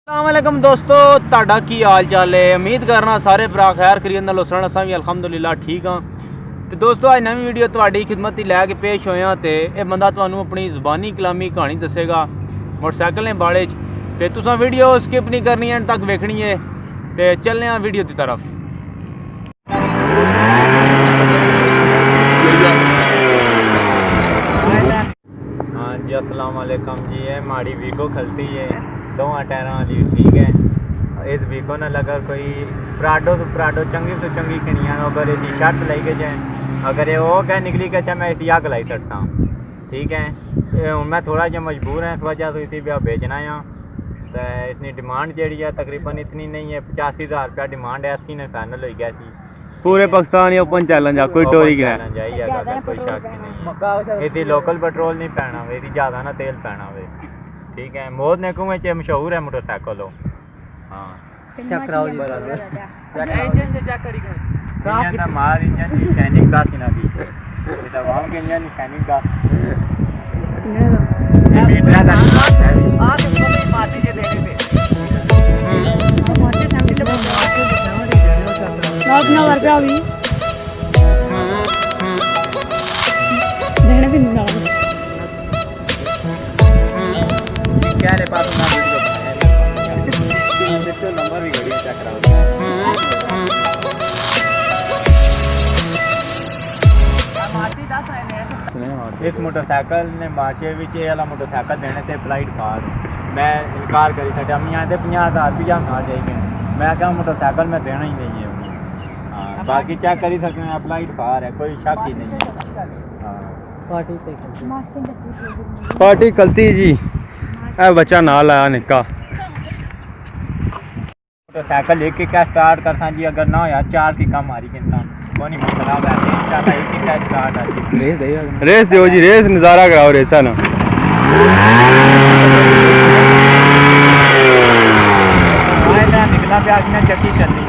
अस्सलाम वालेकुम दोस्तों, ਤੁਹਾਡਾ ਕੀ ਹਾਲ ਚਾਲ ਹੈ। ਉਮੀਦ ਕਰਨਾ ਸਾਰੇ ਭਰਾ ਖੈਰ ਖਰੀਦ ਨਾਲ ਹੋਸਣ। ਅਸਾਂ ਵੀ ਅਲਹਮਦੁਲਿਲਾ ਠੀਕ ਹਾਂ। ਤੇ ਦੋਸਤੋ ਅੱਜ ਨਵੀਂ ਵੀਡੀਓ ਤੁਹਾਡੀ ਖਿਦਮਤ ਹੀ ਲੈ ਕੇ ਪੇਸ਼ ਹੋਇਆ ਤੇ ਇਹ ਬੰਦਾ ਤੁਹਾਨੂੰ ਆਪਣੀ ਜ਼ੁਬਾਨੀ ਕਲਾਮੀ ਕਹਾਣੀ ਦੱਸੇਗਾ ਮੋਟਰਸਾਈਕਲ ਦੇ ਬਾਰੇ ਚ। ਤੇ ਤੁਸੀਂ ਵੀਡੀਓ ਸਕਿਪ ਨਹੀਂ ਕਰਨੀ, ਐਂਡ ਤੱਕ ਵੇਖਣੀ ਹੈ। ਤੇ ਚੱਲਦੇ ਹਾਂ ਵੀਡੀਓ ਦੀ ਤਰਫ। हाँ जी, अस्सलाम वालेकुम जी। ये माड़ी वीको खलती है दो टायरों वाली, ठीक है। इस वीको न अगर कोई पराडो तो पराडो चंगी तो चंगी खनिया अगर ये शर्ट लाई के जाए, अगर ये वो कह निकली के अच्छा मैं इसी आग लाई सकता हूँ, ठीक है। हूँ मैं थोड़ा जहा मजबूर है, इस वजह से इसी भी बेचना है। तो इतनी डिमांड जी है तकरीबन इतनी नहीं है, 85,000 रुपया डिमांड है। 80 ने फाइनल हो गया थी। पूरे पाकिस्तान ओपन चैलेंज आ, कोई टोरी चैलेंज आई, कोई शक नहीं। इसी लोकल पेट्रोल नहीं पैना वे, ज़्यादा ना तेल पैना वे, ठीक है। मोद ने कुएं च मशहूर है मोटरसाइकिल हो। हाँ चेक कराओ जी, इंजन से चेक करी कर इंजन ना मार, इंजन की शाइनिंग का ना दी बेटा, वहां के इंजन की शाइनिंग का ये मीटर का आ तो कोई पार्टी के देने पे मार्केट फैमिली से बहुत ना वर्जा हुई देने भी ना क्या रे पास ना वीडियो बनाया तो नंबर भी घड़ी चेक कराओ। इस मोटरसाइकिल ने मार्चे विच ये वाला मोटरसाइकिल देने से फ्लाइट पार मैं इनकार करी सकता। हम यहाँ से 50,000 रुपया खा जाएंगे, मैं क्या मोटरसाइकिल में देना ही नहीं है। हाँ बाकी क्या करी सकते हैं, फ्लाइट पार है, कोई शक ही नहीं है। हाँ पार्टी कलती जी, ए बच्चा नाल आया निक्का। मोटरसाइकिल एक क्या स्टार्ट करता जी, अगर ना हो 4 की कम मारी कितना कोनी मसला है। इंशाल्लाह एक ही स्टार्ट है। रेस दो जी, रेस नज़ारा कराओ रेसा ना। निकला प्याज में चक्की चलनी